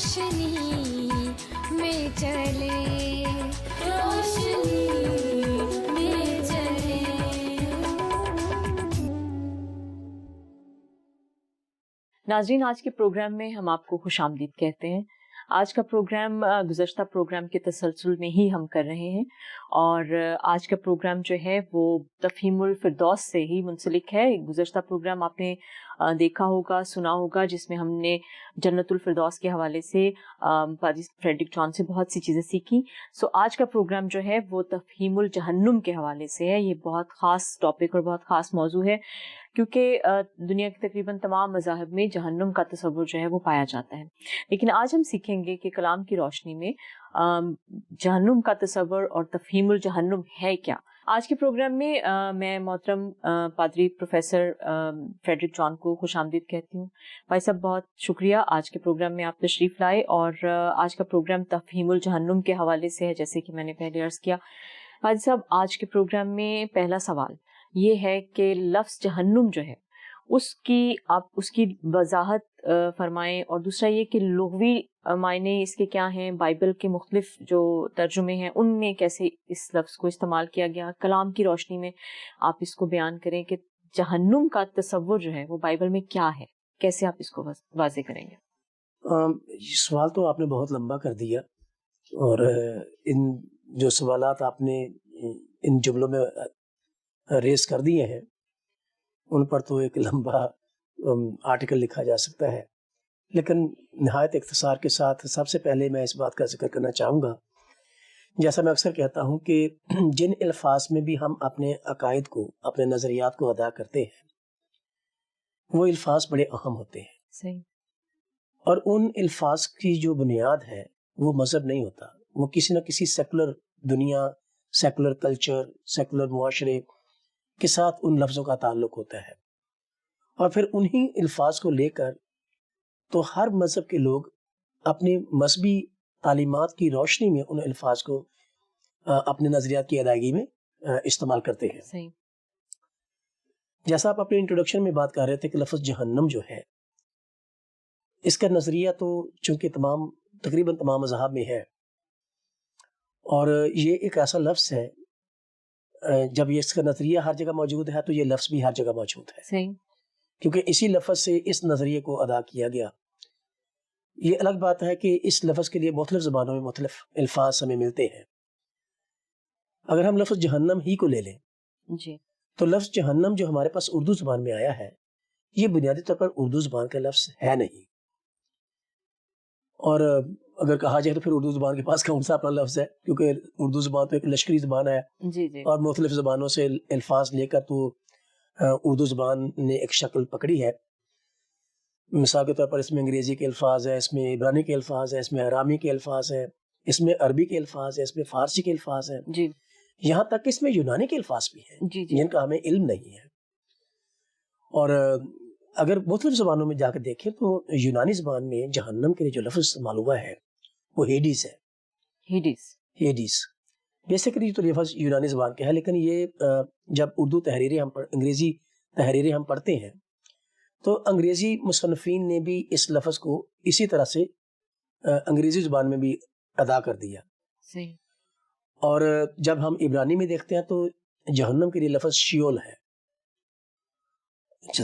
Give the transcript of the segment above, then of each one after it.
روشنی میں چلے، روشنی میں چلے۔ ناظرین، آج کے پروگرام میں ہم آپ کو خوش آمدید کہتے ہیں۔ آج کا پروگرام گزشتہ پروگرام کے تسلسل میں ہی ہم کر رہے ہیں، اور آج کا پروگرام جو ہے وہ تفہیم الفردوس سے ہی منسلک ہے۔ گزشتہ پروگرام آپ نے دیکھا ہوگا، سنا ہوگا، جس میں ہم نے جنت الفردوس کے حوالے سے پادری فریڈرک جان سے بہت سی چیزیں سیکھی۔ سو آج کا پروگرام جو ہے وہ تفہیم الجہنم کے حوالے سے ہے۔ یہ بہت خاص ٹاپک اور بہت خاص موضوع ہے، کیونکہ دنیا کے تقریباً تمام مذاہب میں جہنم کا تصور جو ہے وہ پایا جاتا ہے، لیکن آج ہم سیکھیں گے کہ کلام کی روشنی میں جہنم کا تصور اور تفہیم الجہنم ہے کیا۔ آج کے پروگرام میں میں محترم پادری پروفیسر فریڈرک جان کو خوش آمدید کہتی ہوں۔ بھائی صاحب، بہت شکریہ، آج کے پروگرام میں آپ تشریف لائے، اور آج کا پروگرام تفہیم الجہنم کے حوالے سے ہے، جیسے کہ میں نے پہلے عرض کیا۔ بھائی صاحب، آج کے پروگرام میں پہلا سوال یہ ہے کہ لفظ جہنم جو ہے آپ اس کی وضاحت فرمائیں، اور دوسرا یہ کہ لغوی معنی اس کے کیا ہیں، بائبل کے مختلف جو ترجمے ہیں ان میں کیسے اس لفظ کو استعمال کیا گیا، کلام کی روشنی میں آپ اس کو بیان کریں کہ جہنم کا تصور جو ہے وہ بائبل میں کیا ہے، کیسے آپ اس کو واضح کریں گے؟ یہ سوال تو آپ نے بہت لمبا کر دیا، اور ان جو سوالات آپ نے ان جملوں میں ریز کر دیے ہیں ان پر تو ایک لمبا آرٹیکل لکھا جا سکتا ہے، لیکن نہایت اختصار کے ساتھ سب سے پہلے میں اس بات کا ذکر کرنا چاہوں گا، جیسا میں اکثر کہتا ہوں کہ جن الفاظ میں بھی ہم اپنے عقائد کو، اپنے نظریات کو ادا کرتے ہیں، وہ الفاظ بڑے اہم ہوتے ہیں۔ صحیح۔ اور ان الفاظ کی جو بنیاد ہے وہ مذہب نہیں ہوتا، وہ کسی نہ کسی سیکولر دنیا، سیکولر کلچر، سیکولر معاشرے کے ساتھ ان لفظوں کا تعلق ہوتا ہے، اور پھر انہی الفاظ کو لے کر تو ہر مذہب کے لوگ اپنی مذہبی تعلیمات کی روشنی میں ان الفاظ کو اپنے نظریات کی ادائیگی میں استعمال کرتے ہیں۔ صحیح۔ جیسا آپ اپنے انٹروڈکشن میں بات کر رہے تھے کہ لفظ جہنم جو ہے، اس کا نظریہ تو چونکہ تقریباً تمام مذاہب میں ہے، اور یہ ایک ایسا لفظ ہے جب یہ اس کا نظریہ ہر جگہ موجود ہے تو یہ لفظ بھی ہر جگہ موجود ہے۔ صحیح۔ کیونکہ اسی لفظ سے اس نظریے کو ادا کیا گیا۔ یہ الگ بات ہے کہ اس لفظ کے لیے مختلف زبانوں میں مختلف الفاظ ہمیں ملتے ہیں۔ اگر ہم لفظ جہنم ہی کو لے لیں جی، تو لفظ جہنم جو ہمارے پاس اردو زبان میں آیا ہے، یہ بنیادی طور پر اردو زبان کا لفظ ہے نہیں، اور اگر کہا جائے تو پھر اردو زبان کے پاس کون سا اپنا لفظ ہے، کیونکہ اردو زبان تو ایک لشکری زبان ہے، جی جی، اور مختلف زبانوں سے الفاظ لے کر تو اردو زبان نے ایک شکل پکڑی ہے۔ مثال کے طور پر اس میں انگریزی کے الفاظ ہیں، اس میں عبرانی کے الفاظ ہیں، اس میں آرامی کے الفاظ ہیں، اس میں عربی کے الفاظ ہیں، اس میں فارسی کے الفاظ ہیں، جی یہاں تک کہ اس میں یونانی کے الفاظ بھی ہیں جی جی، جن کا ہمیں علم نہیں ہے۔ اور اگر مختلف زبانوں میں جا کے دیکھیں تو یونانی زبان میں جہنم کے لیے جو لفظ استعمال ہوا ہے وہ ہیڈیس ہے۔ ہیڈیس بیسیکلی تو لفظ یونانی زبان کا ہے، لیکن یہ جب اردو تحریریں انگریزی تحریریں ہم پڑھتے ہیں تو انگریزی مصنفین نے بھی اس لفظ کو اسی طرح سے انگریزی زبان میں بھی ادا کر دیا۔ صحیح۔ اور جب ہم عبرانی میں دیکھتے ہیں تو جہنم کے لیے لفظ شیول ہے۔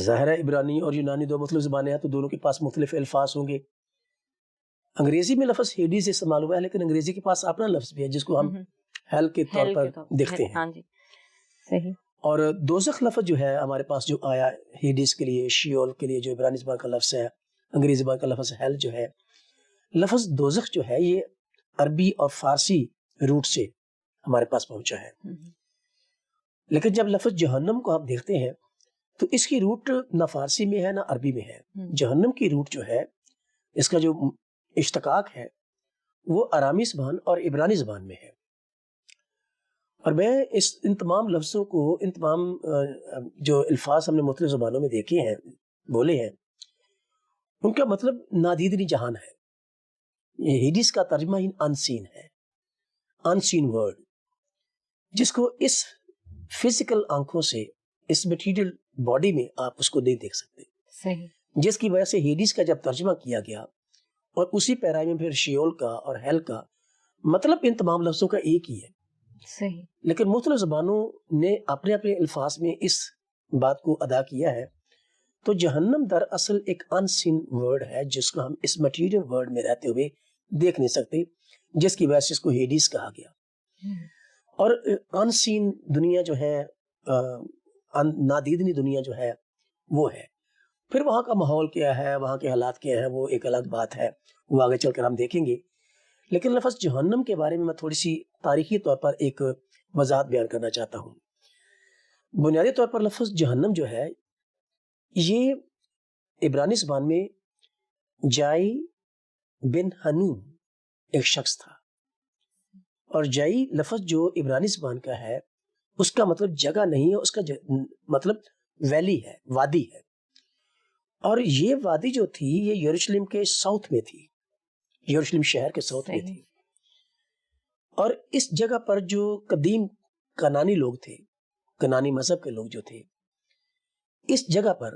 ظاہر ہے عبرانی اور یونانی دو مختلف زبانیں ہیں تو دونوں کے پاس مختلف الفاظ ہوں گے۔ انگریزی میں لفظ ہیڈیز استعمال ہوا ہے، لیکن انگریزی کے پاس اپنا لفظ بھی ہے جس کو ہم ہیل کے طور پر دیکھتے ہیں۔ ہاں جی، صحیح۔ اور دوزخ لفظ جو ہے ہمارے پاس جو آیا ہیڈیز کے لیے، شیول کے لیے جو عبرانی زبان کا لفظ ہے، انگریزی زبان کا لفظ ہیل جو ہے، لفظ دوزخ جو ہے یہ عربی اور فارسی روٹ سے ہمارے پاس پہنچا ہے۔ لیکن جب لفظ جہنم کو آپ دیکھتے ہیں تو اس کی روٹ نہ فارسی میں ہے نہ عربی میں ہے۔ جہنم کی روٹ جو ہے، اس کا جو اشتقاق ہے وہ آرامی زبان اور عبرانی زبان میں ہے۔ اور میں ان تمام لفظوں کو، ان تمام جو الفاظ ہم نے مختلف زبانوں میں دیکھے ہیں، بولے ہیں، ان کا مطلب نادیدنی جہان ہے۔ یہ ہیڈیس کا ترجمہ انسین ہے، انسین ورڈ، جس کو اس فزیکل آنکھوں سے، اس میٹیریل باڈی میں آپ اس کو نہیں دیکھ سکتے۔ صحیح۔ جس کی وجہ سے ہیڈیس کا جب ترجمہ کیا گیا اور اسی پیرائی میں پھر شیول کا اور ہیل کا مطلب ان تمام لفظوں کا ایک ہی ہے. صحیح. لیکن مختلف زبانوں نے اپنے اپنے الفاظ میں اس بات کو ادا کیا ہے. تو جہنم در اصل ایک ان سین ورڈ ہے جس کو ہم اس مٹیریل ورڈ میں رہتے ہوئے دیکھ نہیں سکتے، جس کی وجہ سے اس کو ہیڈیز کہا گیا. اور ان سین دنیا جو ہے، نادیدنی دنیا جو ہے وہ ہے. پھر وہاں کا ماحول کیا ہے، وہاں کے حالات کیا ہیں، وہ ایک الگ بات ہے، وہ آگے چل کر ہم دیکھیں گے. لیکن لفظ جہنم کے بارے میں تھوڑی سی تاریخی طور پر ایک وضاحت بیان کرنا چاہتا ہوں. بنیادی طور پر لفظ جہنم جو ہے یہ عبرانی زبان میں جائی بن حنون ایک شخص تھا، اور جائی لفظ جو عبرانی زبان کا ہے اس کا مطلب جگہ نہیں ہے، اس کا مطلب ویلی ہے، وادی ہے. اور یہ وادی جو تھی یہ یروشلم کے ساؤتھ میں تھی، یروشلم شہر کے ساؤتھ میں تھی. اور اس جگہ پر جو قدیم کنانی لوگ تھے، کنانی مذہب کے لوگ جو تھے، اس جگہ پر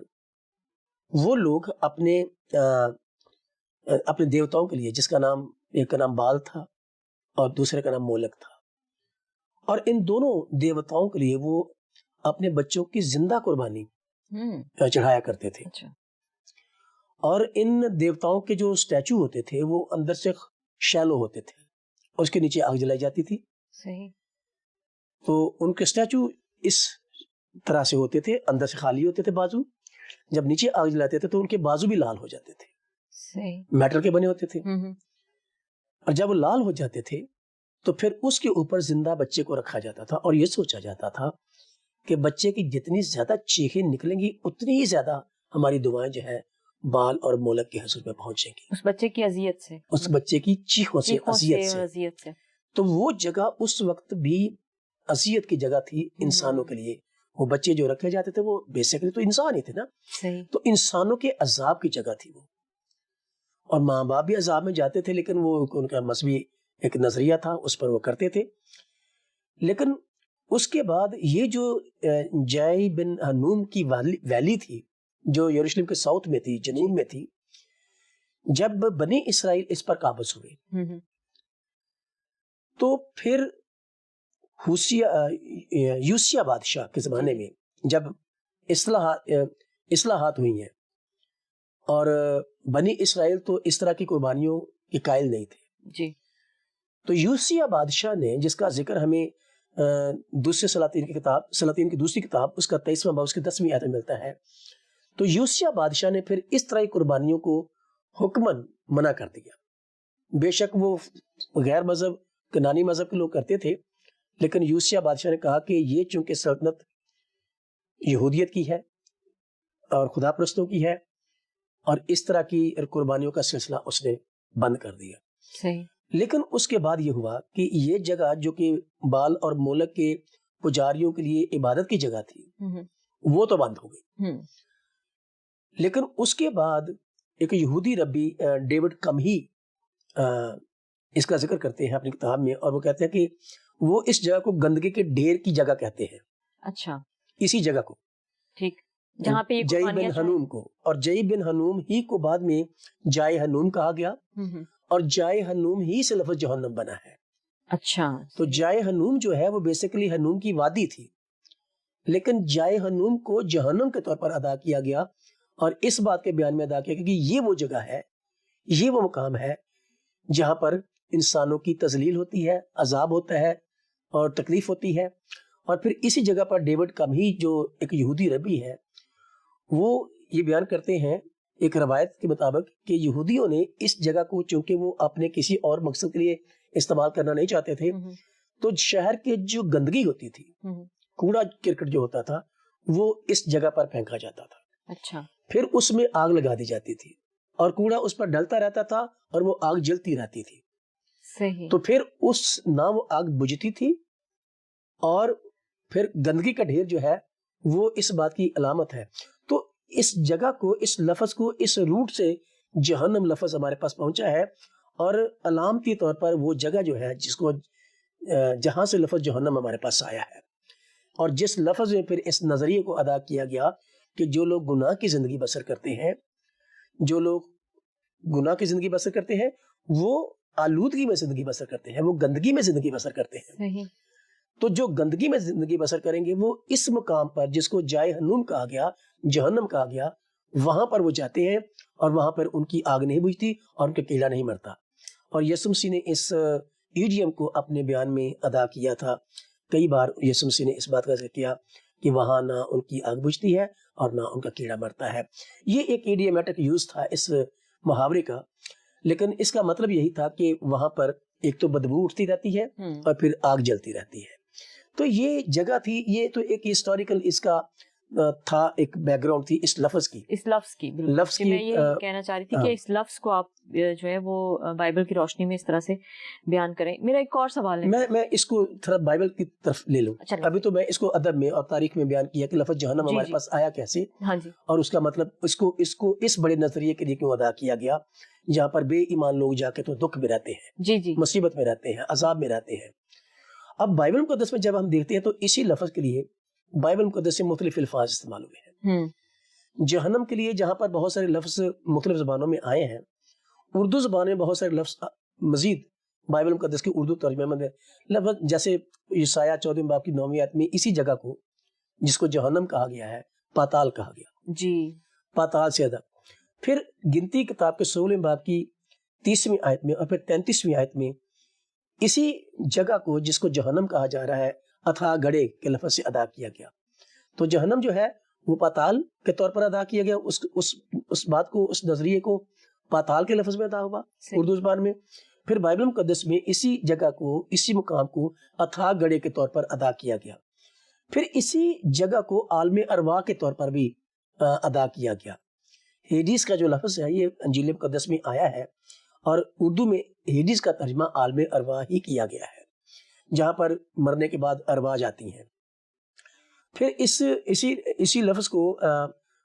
وہ لوگ اپنے دیوتاؤں کے لیے، جس کا نام، ایک کا نام بال تھا اور دوسرے کا نام مولک تھا، اور ان دونوں دیوتاؤں کے لیے وہ اپنے بچوں کی زندہ قربانی چڑھایا کرتے تھے. اور ان دیوتاؤں کے جو سٹیچو ہوتے تھے وہ اندر سے شیلو ہوتے تھے اور اس کے نیچے آگ جلائی جاتی تھی. صحیح. تو ان کے سٹیچو اس طرح سے ہوتے تھے، اندر سے خالی ہوتے تھے بازو. جب نیچے آگ جلاتے تھے تو ان کے بازو بھی لال ہو جاتے تھے. صحیح. میٹل کے بنے ہوتے تھے. اور جب وہ لال ہو جاتے تھے تو پھر اس کے اوپر زندہ بچے کو رکھا جاتا تھا، اور یہ سوچا جاتا تھا کہ بچے کی جتنی زیادہ چیخیں نکلیں گی اتنی ہی زیادہ ہماری دعائیں جو ہے بال اور مولک کے حضور میں پہنچیں گی، اس بچے کی اذیت سے، اس بچے کی چیخوں سے، اذیت سے. تو وہ جگہ اس وقت بھی اذیت کی جگہ تھی انسانوں کے لیے. وہ بچے جو رکھے جاتے تھے وہ بیسیکلی تو انسان ہی تھے نا. صحیح. تو انسانوں کے عذاب کی جگہ تھی وہ. اور ماں باپ بھی عذاب میں جاتے تھے، لیکن وہ ان کا مذہبی ایک نظریہ تھا، اس پر وہ کرتے تھے. لیکن اس کے بعد یہ جو جائی بن حنوم کی ویلی تھی جو یروشلم کے ساؤتھ میں تھی، جنوب میں تھی، جب بنی اسرائیل اس پر قابض ہوئے تو پھر یوسیہ بادشاہ کے زمانے میں جب اصلاحات ہوئی ہیں، اور بنی اسرائیل تو اس طرح کی قربانیوں کے قائل نہیں تھے جی، تو یوسیہ بادشاہ نے، جس کا ذکر ہمیں دوسرے سلاطین کی دوسری کتاب اس کا 23واں باب اس کی 10ویں آیت میں ملتا ہے. تو یوسیہ بادشاہ نے پھر اس طرح کی قربانیوں کو حکمن منع کر دیا. بے شک وہ غیر مذہب، کنانی مذہب کے لوگ کرتے تھے، لیکن یوسیہ بادشاہ نے کہا کہ یہ چونکہ سلطنت یہودیت کی ہے اور خدا پرستوں کی ہے، اور اس طرح کی قربانیوں کا سلسلہ اس نے بند کر دیا. صحیح. لیکن اس کے بعد یہ ہوا کہ یہ جگہ جو کہ بال اور مولک کے پجاریوں کے لیے عبادت کی جگہ تھی وہ تو بند ہو گئی. لیکن اس کے بعد ایک یہودی ربی ڈیوڈ کمہی اس کا ذکر کرتے ہیں اپنی کتاب میں، اور وہ کہتے ہیں کہ وہ اس جگہ کو گندگی کے ڈھیر کی جگہ کہتے ہیں. اچھا. اسی جگہ کو، ٹھیک، جہاں پہ جائی بن حنوم کو، اور جائی بن حنوم ہی کو بعد میں جائی حنوم کہا گیا، اور جائی حنوم ہی سے لفظ جہنم بنا ہے. اچھا. تو جائی حنوم جو ہے وہ بیسیکلی حنوم کی وادی تھی، لیکن جائی حنوم کو جہنم کے طور پر ادا کیا گیا، اور اس بات کے بیان میں ادا کیا کہ یہ وہ جگہ ہے، یہ وہ مقام ہے جہاں پر انسانوں کی تذلیل ہوتی ہے، عذاب ہوتا ہے اور تکلیف ہوتی ہے. اور پھر اسی جگہ پر ڈیوڈ کمہی جو ایک یہودی ربی ہے وہ یہ بیان کرتے ہیں ایک روایت کے مطابق کہ یہودیوں نے اس جگہ کو چونکہ وہ اپنے کسی اور مقصد کے لیے استعمال کرنا نہیں چاہتے تھے، تو شہر کے جو گندگی ہوتی تھی، کوڑا کرکٹ جو ہوتا تھا، وہ اس جگہ پر پھینکا جاتا تھا. اچھا. پھر اس میں آگ لگا دی جاتی تھی اور کوڑا اس پر ڈلتا رہتا تھا اور وہ آگ جلتی رہتی تھی. صحیح. تو پھر نہ وہ آگ بجھتی تھی، اور پھر گندگی کا ڈھیر جو ہے وہ اس بات کی علامت ہے. تو اس جگہ کو، اس لفظ کو، اس روٹ سے جہنم لفظ ہمارے پاس پہنچا ہے، اور علامتی طور پر وہ جگہ جو ہے جس کو جہاں سے لفظ جہنم ہمارے پاس آیا ہے، اور جس لفظ میں پھر اس نظریے کو ادا کیا گیا کہ جو لوگ گناہ کی زندگی بسر کرتے ہیں، جو لوگ گناہ کی زندگی بسر کرتے ہیں وہ آلودگی میں زندگی بسر کرتے ہیں, وہ گندگی میں زندگی بسر کرتے ہیں. صحیح. تو جو گندگی میں زندگی بسر کریں گے وہ اس مقام پر جس کو جائے ہنوم کہا گیا, جہنم کہا گیا, وہاں پر وہ جاتے ہیں اور وہاں پر ان کی آگ نہیں بجھتی اور ان کا کیڑا نہیں مرتا. اور یسوع مسیح نے اس ایڈیم کو اپنے بیان میں ادا کیا تھا. کئی بار یسوع مسیح نے اس بات کا ذکر کیا کہ وہاں نہ ان کی آگ بجھتی ہے اور نہ ان کا کیڑا مرتا ہے. یہ ایک ایڈیمیٹک یوز تھا اس محاورے کا, لیکن اس کا مطلب یہی تھا کہ وہاں پر ایک تو بدبو اٹھتی رہتی ہے اور پھر آگ جلتی رہتی ہے. تو یہ جگہ تھی, یہ تو ایک ہسٹوریکل اس کا تھا, ایک بیک گراؤنڈ تھی اس لفظ کی. اس لفظ کی لفظ کی میں یہ کہنا چاہ رہی تھی کہ اس لفظ کو آپ جو ہے وہ بائبل کی روشنی میں اس طرح سے بیان کریں. میرا ایک اور سوال ہے, میں اس کو تھوڑا بائبل کی طرف لے لوں. ابھی تو میں اس کو ادب میں اور تاریخ میں بیان کیا کہ لفظ جہنم ہمارے پاس آیا کیسے, اور اس کا مطلب اس بڑے نظریے کے لیے کیوں ادا کیا گیا جہاں پر بے ایمان لوگ جا کے تو دکھ میں رہتے ہیں, مصیبت میں رہتے ہیں, عذاب میں رہتے ہیں. اب بائبل مقدس میں جب ہم دیکھتے ہیں تو اسی لفظ کے لیے بائبل مقدس سے مختلف الفاظ استعمال ہوئے ہیں. جہنم کے لیے جہاں پر بہت سارے لفظ مختلف زبانوں میں آئے ہیں, اردو زبان میں بہت سارے لفظ مزید بائبل مقدس کے اردو ترجمے میں لفظ, جیسے یسایہ 14 باب کی 9ویں آیت میں اسی جگہ کو جس کو جہنم کہا گیا ہے پاتال کہا گیا. پاتال سے ادا. پھر گنتی کتاب کے 16 باب کی 30ویں آیت میں اور پھر 33ویں آیت میں اسی جگہ کو جس کو جہنم کہا جا رہا ہے اتھا گڑے کے لفظ سے ادا کیا گیا. تو جہنم جو ہے وہ پاتال کے طور پر ادا کیا گیا, اس بات کو, اس نظریے کو پاتال کے لفظ میں ادا ہوا اردو زبان میں. پھر بائبل مقدس میں اسی جگہ کو, اسی مقام کو اتھا گڑے کے طور پر ادا کیا گیا. پھر اسی جگہ کو عالم ارواح کے طور پر بھی ادا کیا گیا. ہیڈیس کا جو لفظ ہے یہ انجیل مقدس میں آیا ہے اور اردو میں ہیڈیس کا ترجمہ عالم ارواح ہی کیا گیا ہے, جہاں پر مرنے کے بعد ارواح جاتی ہیں. پھر اسی لفظ کو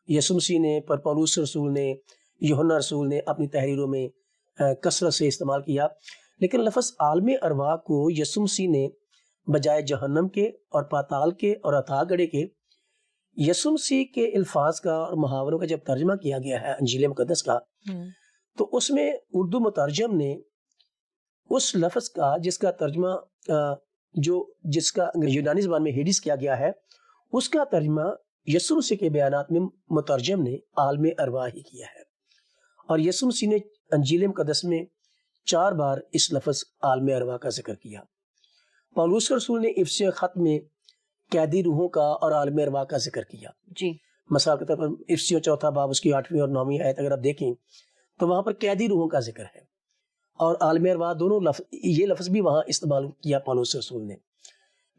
یسوع مسیح نے, پر پولس رسول نے, یوحنا رسول نے اپنی تحریروں میں کثرت سے استعمال کیا. لیکن لفظ عالم ارواح کو یسوع مسیح نے بجائے جہنم کے اور پاتال کے اور اتھا گڑے کے, یسوع مسیح کے الفاظ کا اور محاوروں کا جب ترجمہ کیا گیا ہے انجیل مقدس کا, تو اس میں اردو مترجم نے اس لفظ کا جس کا ترجمہ جس کا یونانی زبان میں ہیڈیس کیا گیا ہے, اس کا ترجمہ یسوع مسیح کے بیانات میں مترجم نے عالم ارواح ہی کیا ہے. اور یسوع مسیح نے انجیل مقدس میں 4 بار اس لفظ عالم ارواح کا ذکر کیا. پولس رسول نے افسیہ خط میں قیدی روحوں کا اور عالم ارواح کا ذکر کیا. مثال کے طور پر افسیہ 4 باب اس کی 8ویں اور 9ویں آیت اگر آپ دیکھیں تو وہاں پر قیدی روحوں کا ذکر ہے اور عالم ارواح دونوں یہ لفظ بھی وہاں استعمال کیا پولس رسول نے.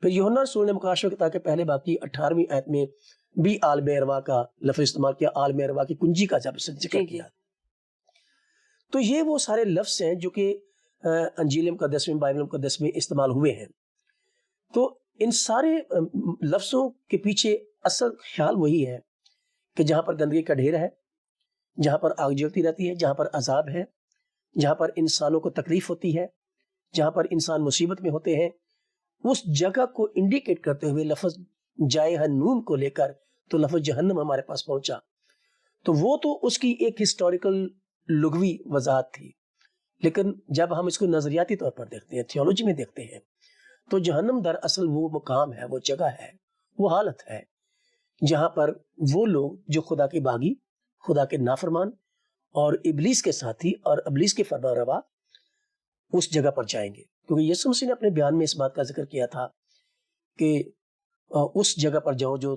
پھر یوحنا رسول نے مکاشفہ کتاب کے پہلے باب کی 18ویں آیت میں بھی عالم ارواح کا لفظ استعمال کیا, عالم ارواح کی کنجی کا جب ذکر کیا. تو یہ وہ سارے لفظ ہیں جو کہ انجیل مقدس میں, بائبل مقدس میں استعمال ہوئے ہیں. تو ان سارے لفظوں کے پیچھے اصل خیال وہی ہے کہ جہاں پر گندگی کا ڈھیر ہے, جہاں پر آگ جلتی رہتی ہے, جہاں پر عذاب ہے, جہاں پر انسانوں کو تکلیف ہوتی ہے, جہاں پر انسان مصیبت میں ہوتے ہیں, اس جگہ کو انڈیکیٹ کرتے ہوئے لفظ جائے ہنوم کو لے کر تو لفظ جہنم ہمارے پاس پہنچا. تو وہ تو اس کی ایک ہسٹوریکل لغوی وضاحت تھی. لیکن جب ہم اس کو نظریاتی طور پر دیکھتے ہیں, تھیولوجی میں دیکھتے ہیں, تو جہنم در اصل وہ مقام ہے, وہ جگہ ہے, وہ حالت ہے جہاں پر وہ لوگ جو خدا کے باغی, خدا کے نافرمان اور ابلیس کے ساتھی اور ابلیس کے فرمان روا اس جگہ پر جائیں گے. کیونکہ یسوع مسیح نے اپنے بیان میں اس بات کا ذکر کیا تھا کہ اس جگہ پر جاؤ جو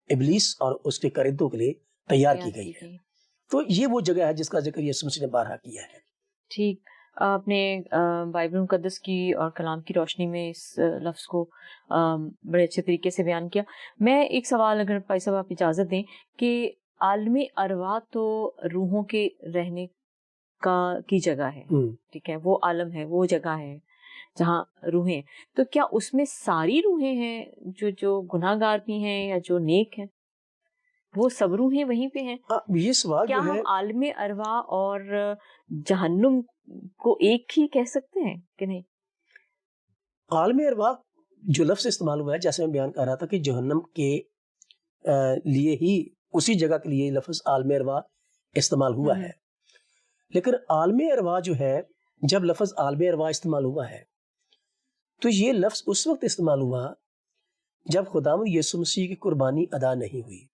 ابلیس اور اس کے کرندوں کے لیے تیار کی گئی ہے. تو یہ وہ جگہ ہے جس کا ذکر یسوع مسیح نے بارہا کیا ہے. ٹھیک, آپ نے بائبل مقدس کی اور کلام کی روشنی میں اس لفظ کو بڑے اچھے طریقے سے بیان کیا. میں ایک سوال, اگر بھائی صاحب آپ اجازت دیں, کہ عالم ارواح تو روحوں کے رہنے کی جگہ ہے, ٹھیک ہے, وہ عالم ہے, وہ جگہ ہے جہاں روحیں, تو کیا اس میں ساری روحیں ہیں جو گناہ گار بھی ہیں یا جو نیک ہیں, وہ سب روحیں وہیں پہ ہیں؟ یہ سوال کیا ہم عالم ارواح اور جہنم کو ایک ہی کہہ سکتے ہیں کہ نہیں؟ عالم ارواح جو لفظ استعمال ہوا ہے, جیسے میں بیان کر رہا تھا کہ جہنم کے لیے ہی, اسی جگہ کے لیے لفظ عالم ارواح استعمال ہوا ہے. لیکن عالم ارواح جو ہے، جب لفظ عالم ارواح استعمال ہوا ہے تو یہ لفظ اس وقت استعمال ہوا جب خداوند یسوع مسیح کی قربانی ادا نہیں ہوئی۔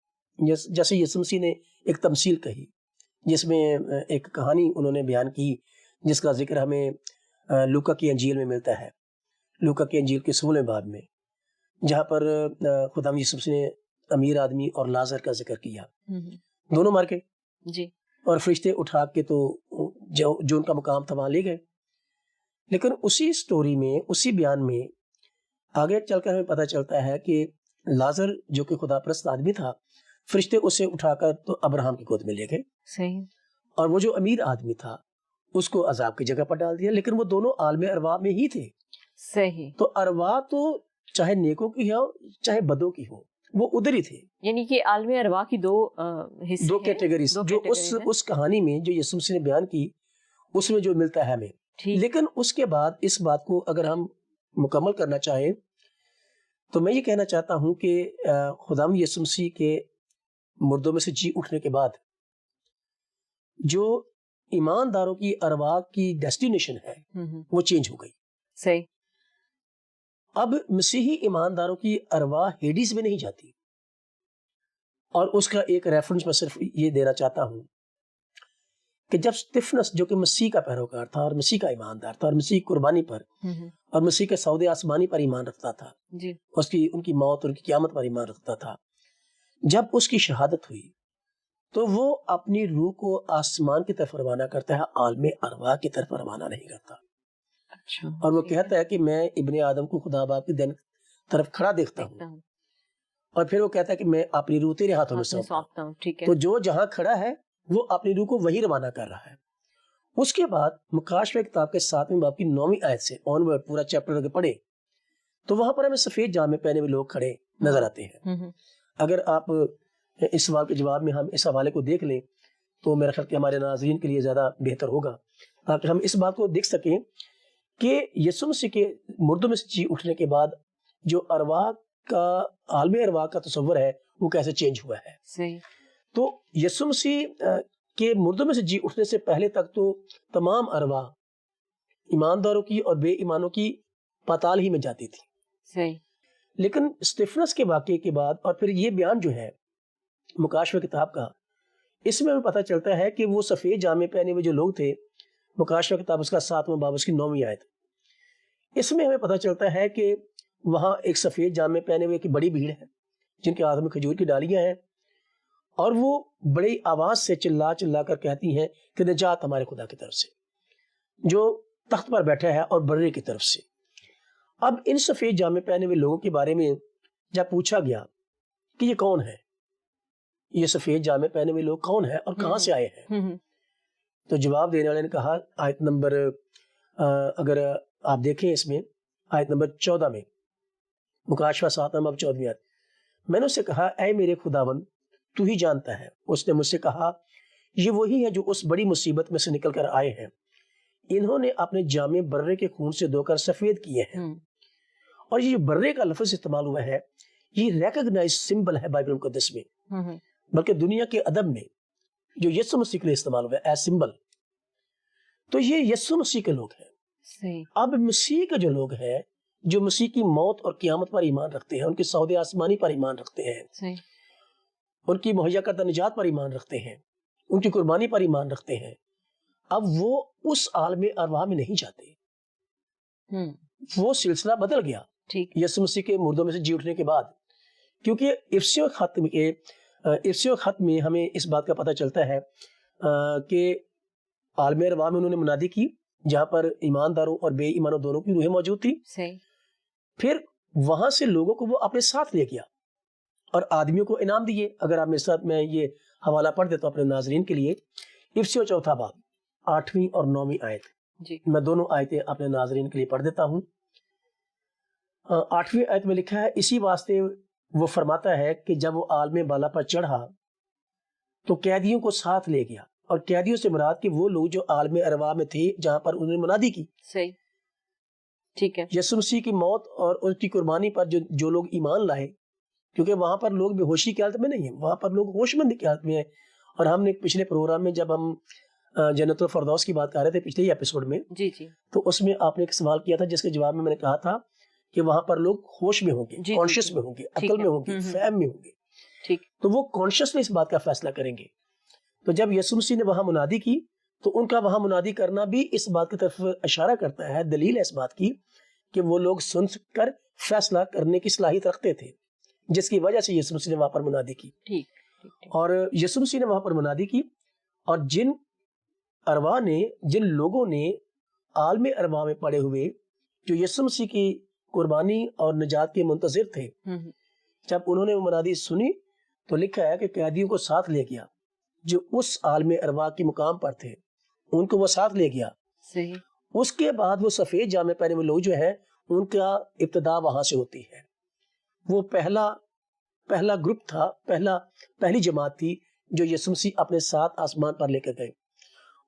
جیسے یسوع مسیح نے ایک تمثیل کہی جس میں ایک کہانی انہوں نے بیان کی، جس کا ذکر ہمیں لوکا کی انجیل میں ملتا ہے، لوکا کی انجیل کے 16 باب میں، جہاں پر خداوند یسوع مسیح نے امیر آدمی اور لازر کا ذکر کیا، دونوں مر گئے جی، اور فرشتے اٹھا کے تو جو ان کا مقام تھا وہاں لے گئے۔ لیکن اسی سٹوری میں، اسی بیان میں آگے چل کر ہمیں پتہ چلتا ہے کہ لازر جو کہ خدا پرست آدمی تھا، فرشتے اسے اٹھا کر تو ابراہم کی گود میں لے گئے، صحیح، اور وہ جو امیر آدمی تھا اس کو عذاب کی جگہ پر ڈال دیا، لیکن وہ دونوں عالم ارواح میں ہی تھے۔ صحیح، تو ارواح تو چاہے نیکوں کی ہو چاہے بدوں کی ہو، وہ ادھر ہی تھے۔ یعنی کہ عالم ارواح کی دو حصے دو ہیں، کیٹیگریز دو جو categories ہیں۔ اس کہانی میں جو یسوع مسیح نے بیان کی اس میں جو ملتا ہے ہمیں۔ ٹھیک، لیکن اس کے بعد اس بات کو اگر ہم مکمل کرنا چاہیں تو میں یہ کہنا چاہتا ہوں کہ خداوند یسوع مسیح کے مردوں میں سے جی اٹھنے کے بعد جو ایمانداروں کی ارواح کی ڈیسٹینیشن ہے وہ چینج ہو گئی۔ صحیح، اب مسیحی ایمانداروں کی ارواح ہیڈیز میں نہیں جاتی، اور اس کا ایک ریفرنس میں صرف یہ دینا چاہتا ہوں کہ جب سٹیفنس جو کہ مسیح کا پیروکار تھا اور مسیح کا ایماندار تھا اور مسیح کی قربانی پر اور مسیح کے سودے آسمانی پر ایمان رکھتا تھا، جی، ان کی موت اور ان کی قیامت پر ایمان رکھتا تھا، جب اس کی شہادت ہوئی تو وہ اپنی روح کو آسمان کی طرف روانہ کرتا ہے، عالم ارواح کی طرف روانہ نہیں کرتا، اچھا، اور وہ کہتا ہے کہ میں ابن آدم کو خدا باپ کی دین طرف کھڑا دیکھتا ہوں، اور پھر وہ کہتا ہے کہ میں اپنی روح تیرے ہاتھوں میں سونپتا ہوں۔ ٹھیک ہے، تو جو جہاں کھڑا ہے وہ اپنی روح کو وہی روانہ کر رہا ہے۔ اس کے بعد مکاشفہ کتاب کے 7ویں باب کی 9ویں آیت سے آنورڈ پورا چیپٹر اگر پڑھے تو وہاں پر ہمیں سفید جامے پہنے ہوئے لوگ کھڑے نظر آتے ہیں۔ اگر آپ اس سوال کے جواب میں ہم اس حوالے کو دیکھ لیں تو میرا خیال کہ ہمارے ناظرین کے لیے زیادہ بہتر ہوگا، تاکہ ہم اس بات کو دیکھ سکیں کہ یسوع مسیح کے مردوں میں سے جی اٹھنے کے بعد جو ارواح کا، عالم ارواح کا تصور ہے وہ کیسے چینج ہوا ہے۔ صحیح، تو یسوع مسیح کے مردوں میں سے جی اٹھنے سے پہلے تک تو تمام ارواح ایمانداروں کی اور بے ایمانوں کی پاتال ہی میں جاتی تھی، صحیح، لیکن اسٹیفنس کے واقعے کے بعد اور پھر یہ بیان جو ہے مکاشفہ کتاب کا، اس میں ہمیں پتہ چلتا ہے کہ وہ سفید جامے پہنے ہوئے جو لوگ تھے، مکاشفہ کتاب اس کا 7واں باب اس کی 9ویں آیت، اس میں ہمیں پتہ چلتا ہے کہ وہاں ایک سفید جامے پہنے ہوئے کی بڑی بھیڑ ہے جن کے ہاتھ میں کھجور کی ڈالیاں ہیں، اور وہ بڑی آواز سے چلا چلا کر کہتی ہیں کہ نجات ہمارے خدا کی طرف سے جو تخت پر بیٹھا ہے اور برے کی طرف سے۔ اب ان سفید جامے پہنے ہوئے لوگوں کے بارے میں جب پوچھا گیا کہ یہ کون ہے، یہ سفید جامے پہنے ہوئے لوگ کون ہیں اور کہاں سے آئے ہیں، تو جواب دینے والے نے کہا، آیت نمبر اگر آپ دیکھیں اس میں آیت نمبر 14 میں، مکاشفہ 7 باب 14 آیت، میں نے اس سے کہا اے میرے خداوند تو ہی جانتا ہے۔ اس نے مجھ سے کہا یہ وہی ہے جو اس بڑی مصیبت میں سے نکل کر آئے ہیں، انہوں نے اپنے جامے برے کے خون سے دھو کر سفید کیے ہیں۔ اور یہ جو برے کا لفظ استعمال ہوا ہے یہ ریکگنائز سمبل ہے بائبل مقدس میں، بلکہ دنیا کے ادب میں جو یسوع مسیح کے لیے استعمال ہوا ہے ایز سمبل، تو یہ یسوع مسیح کے لوگ ہیں۔ اب مسیح کے جو لوگ ہیں جو مسیح کی موت اور قیامت پر ایمان رکھتے ہیں، ان کے سودے آسمانی پر ایمان رکھتے ہیں، ان کی مہیا کردہ نجات پر ایمان رکھتے ہیں، ان کی قربانی پر ایمان رکھتے ہیں، اب وہ اس عالم ارواح میں نہیں جاتے، وہ سلسلہ بدل گیا یسوع مسیح کے مردوں میں سے جی اٹھنے کے بعد، کیونکہ افسیوں خط میں ہمیں اس بات کا پتہ چلتا ہے کہ عالم ارواح میں انہوں نے منادی کی جہاں پر ایمانداروں اور بے ایمانوں دونوں کی روحیں موجود تھی، پھر وہاں سے لوگوں کو وہ اپنے ساتھ لے گیا اور آدمیوں کو انعام دیے۔ اگر آپ میرے ساتھ میں یہ حوالہ پڑھ دیتا ہوں اپنے ناظرین کے لیے، افسیوں 4 باب 8ویں اور 9ویں آیت، میں دونوں آیتیں اپنے ناظرین کے لیے پڑھ دیتا ہوں۔ 8ویں آیت میں لکھا ہے، اسی واسطے وہ فرماتا ہے کہ جب وہ عالم بالا پر چڑھا تو قیدیوں کو ساتھ لے گیا، اور قیدیوں سے مراد کہ وہ لوگ جو عالم ارواح میں تھے جہاں پر انہوں نے منادی کی۔ صحیح، ٹھیک ہے، یسوع مسیح کی موت اور ان کی قربانی پر جو لوگ ایمان لائے، کیونکہ وہاں پر لوگ بے ہوشی کی حالت میں نہیں ہیں، وہاں پر لوگ ہوش مندی کی حالت میں ہیں، اور ہم نے پچھلے پروگرام میں جب ہم جنت الفردوس کی بات کر رہے تھے پچھلے ہی ایپیسوڈ میں، جی جی تو اس میں آپ نے ایک سوال کیا تھا جس کے جواب میں نے کہا تھا کہ وہاں پر لوگ ہوش میں ہوں گے، جی کانشیس میں ہوں گے، عقل میں ہوں گے، فہم میں ہوں گے. ٹھیک. تو وہ کانشیسلی اس بات کا فیصلہ کریں گے. تو جب یسوع مسیح نے وہاں منادی کی تو ان کا وہاں منادی کرنا بھی اس بات کی طرف اشارہ کرتا ہے، دلیل ہے اس بات کی کہ وہ لوگ سن کر فیصلہ کرنے کی صلاحیت رکھتے تھے، جس کی وجہ سے یسوع مسیح نے وہاں پر منادی کی. اور یسوع مسیح نے وہاں پر منادی کی، اور جن ارواح نے، جن لوگوں نے عالم ارواح میں پڑے ہوئے جو یسوع مسیح کی قربانی اور نجات کے منتظر تھے، جب انہوں نے وہ منادی سنی تو لکھا ہے کہ قیدیوں کو ساتھ لے گیا جو اس عالم ارواح کے مقام پر تھے، ان کو وہ ساتھ لے گیا. صحیح. اس کے بعد وہ سفید جامے پہنے ہوئے لوگ جو ہیں ان کا ابتدا وہاں سے ہوتی ہے. وہ پہلا گروپ تھا، پہلی جماعت تھی جو یسوع مسیح اپنے ساتھ آسمان پر لے کر گئے.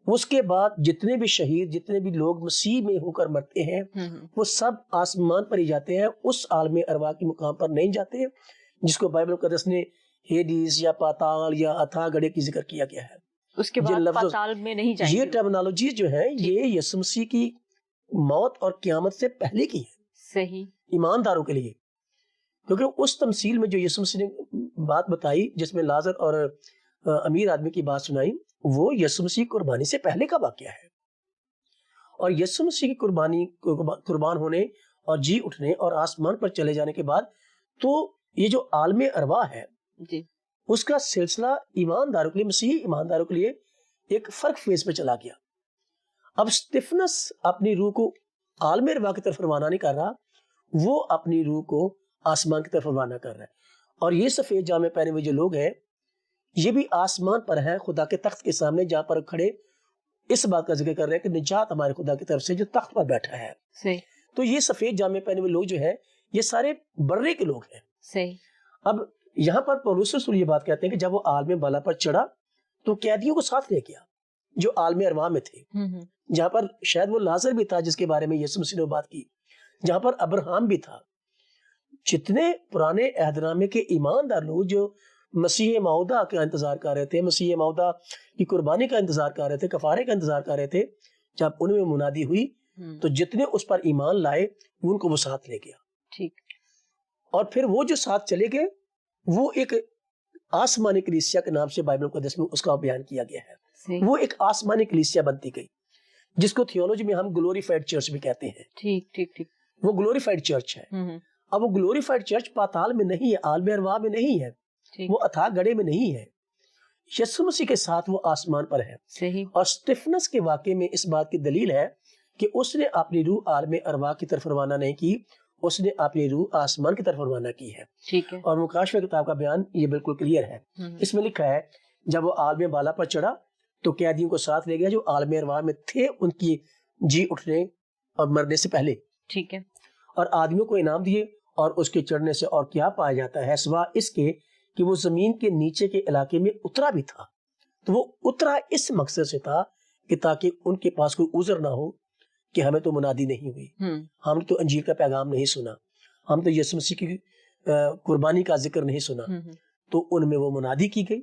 اس کے بعد جتنے بھی شہید، جتنے بھی لوگ مسیح میں ہو کر مرتے ہیں وہ سب آسمان پر ہی جاتے ہیں، اس عالم ارواح کے مقام پر نہیں جاتے جس کو بائبل مقدس نے ہیڈیز یا پاتال یا اتھا گڑھے کی ذکر کیا گیا ہے. اس کے بعد پاتال میں نہیں جائیں گے. یہ ٹرمنالوجی جو ہے یہ یسوع مسیح کی موت اور قیامت سے پہلے کی ہے. صحیح. ایمانداروں کے لیے، کیونکہ اس تمثیل میں جو یسوع مسیح نے بات بتائی جس میں لازر اور امیر آدمی کی بات سنائی، وہ یسوع مسیح قربانی سے پہلے کا واقعہ ہے. اور یسوع مسیح کی قربان ہونے اور جی اٹھنے اور آسمان پر چلے جانے کے بعد تو یہ جو عالم ارواح ہے جی اس کا سلسلہ ایمانداروں کے لیے، مسیحی ایمانداروں کے لیے ایک فرق فیز پہ چلا گیا. اب اسٹیفنس اپنی روح کو عالم ارواح کی طرف روانہ نہیں کر رہا، وہ اپنی روح کو آسمان کی طرف روانہ کر رہا ہے. اور یہ سفید جامے پہنے ہوئے جو لوگ ہیں یہ بھی آسمان پر ہیں، خدا کے تخت کے سامنے، جہاں پر کھڑے اس بات کا ذکر کر رہے ہیں کہ نجات ہمارے خدا کی طرف سے جو تخت پر بیٹھا ہے. صحیح. تو یہ سفید جامے پہنے ہوئے لوگ جو ہیں یہ سارے برے کے لوگ ہیں. صحیح. اب یہاں پر پولس رسول یہ بات کہتے ہیں کہ جب وہ عالم بالا پر چڑھا تو قیدیوں کو ساتھ لے گیا جو عالم ارواح میں تھے، جہاں پر شاید وہ لازر بھی تھا جس کے بارے میں یسوع مسیح نے بات کی، جہاں پر ابراہم بھی تھا. جتنے پرانے عہد نامے کے ایماندار لوگ جو مسیح موعودہ کا انتظار کر رہے تھے، مسیح موعودہ کی قربانی کا انتظار کر رہے تھے، کفارے کا انتظار کر رہے تھے، جب ان میں منادی ہوئی تو جتنے اس پر ایمان لائے ان کو وہ ساتھ لے گیا. ٹھیک. اور پھر وہ جو ساتھ چلے گئے وہ ایک آسمانی کلیسیا کے نام سے بائبل مقدس میں اس کا بیان کیا گیا ہے. وہ ایک آسمانی کلیسیا بنتی گئی جس کو تھیولوجی میں ہم گلوریفائڈ چرچ بھی کہتے ہیں. ٹھیک ٹھیک ٹھیک. وہ گلوریفائڈ چرچ ہے. اب وہ گلوریفائڈ چرچ پاتال میں نہیں ہے، عالم ارواح میں نہیں ہے، وہ اتھا گڑھے میں نہیں ہے، یسوع مسیح کے ساتھ وہ آسمان پر ہے. صحیح. اور اسٹیفنس کے واقعے میں اس بات کی دلیل ہے کہ اس نے اپنی روح عالم ارواح کی طرف روانہ نہیں کی، اس نے اپنی روح آسمان کی طرف روانہ کی ہے. ٹھیک ہے. اور مکاشفہ کتاب کا بیان یہ بالکل کلیئر ہے. اس میں لکھا ہے جب وہ عالم بالا پر چڑھا تو قیدیوں کو ساتھ لے گیا جو عالم ارواح میں تھے ان کی جی اٹھنے اور مرنے سے پہلے. ٹھیک ہے. اور آدمیوں کو انعام دیے، اور اس کے چڑھنے سے اور کیا پایا جاتا ہے سوا اس کے کہ وہ زمین کے نیچے کے علاقے میں اترا بھی تھا. تو وہ اترا اس مقصد سے تھا کہ تاکہ ان کے پاس کوئی عذر نہ ہو کہ ہمیں تو منادی نہیں ہوئی، ہم نے تو انجیل کا پیغام نہیں سنا، ہم تو یسوع مسیح کی قربانی کا ذکر نہیں سنا. تو ان میں وہ منادی کی گئی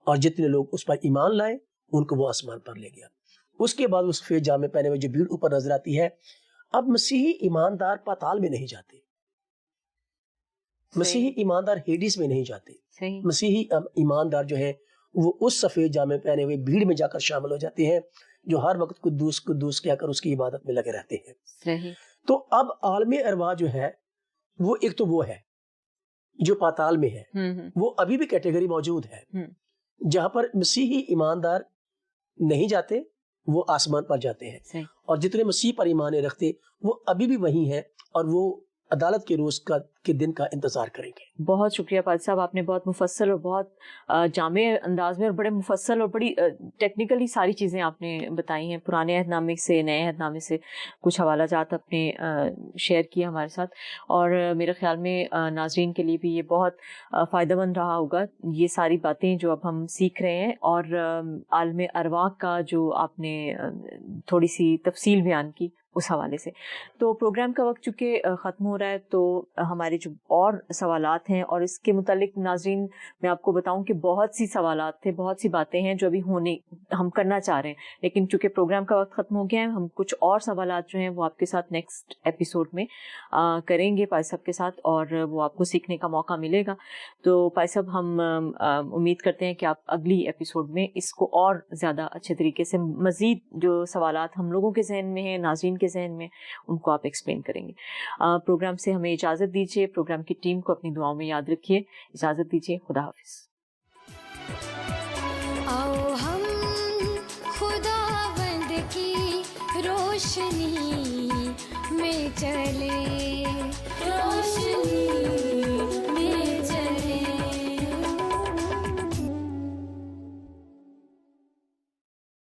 اور جتنے لوگ اس پر ایمان لائے ان کو وہ آسمان پر لے گیا. اس کے بعد وہ سفید جامے پہنے ہوئے جو بھیڑ اوپر نظر آتی ہے. اب مسیحی ایماندار پاتال میں نہیں جاتے، مسیحی ایماندار ہیڈیس میں نہیں جاتے. مسیحی ایماندار جو ہے وہ اس سفید جامے پہنے ہوئے بھیڑ میں جا کر شامل ہو جاتے ہیں جو ہر وقت قدوس قدوس کہہ کر اس کی عبادت میں لگے رہتے ہیں. صحیح. تو اب عالم ارواح جو ہے وہ ایک تو وہ ہے جو پاتال میں ہے، وہ ابھی بھی کیٹیگری موجود ہے جہاں پر مسیحی ایماندار نہیں جاتے، وہ آسمان پر جاتے ہیں. صحیح. اور جتنے مسیح پر ایمان رکھتے وہ ابھی بھی وہی ہیں اور وہ عدالت کے روز کے دن کا انتظار کریں گے. بہت شکریہ پادری صاحب، آپ نے بہت مفصل اور بہت جامع انداز میں اور بڑے مفصل اور بڑی ٹیکنیکلی ساری چیزیں آپ نے بتائی ہیں، پرانے عہد نامے سے نئے عہد نامے سے کچھ حوالہ جات آپ نے شیئر کیا ہمارے ساتھ. اور میرے خیال میں ناظرین کے لیے بھی یہ بہت فائدہ مند رہا ہوگا یہ ساری باتیں جو اب ہم سیکھ رہے ہیں. اور عالم ارواح کا جو آپ نے تھوڑی سی تفصیل بیان کی اس حوالے سے. تو پروگرام کا وقت چونکہ ختم ہو رہا ہے تو ہمارے جو اور سوالات ہیں اور اس کے متعلق ناظرین میں آپ کو بتاؤں کہ بہت سی سوالات تھے, بہت سی باتیں ہیں جو ابھی ہم کرنا چاہ رہے ہیں, لیکن چونکہ پروگرام کا وقت ختم ہو گیا ہے ہم کچھ اور سوالات جو ہیں وہ آپ کے ساتھ نیکسٹ ایپیسوڈ میں کریں گے پائے صاحب کے ساتھ, اور وہ آپ کو سیکھنے کا موقع ملے گا. تو پائے صاحب ہم امید کرتے ہیں کہ آپ اگلی ایپیسوڈ میں اس کو اور زیادہ اچھے طریقے سے مزید جو سوالات ہم لوگوں کے ذہن میں ہیں, ناظرین کے ذہن میں, ان کو آپ ایکسپلین کریں گے. پروگرام سے ہمیں اجازت دیجیے, پروگرام کی ٹیم کو اپنی دعاؤں میں یاد رکھیے. اجازت دیجیے, خدا حافظ. آؤ ہم خداوند کی روشنی میں چلے, روشنی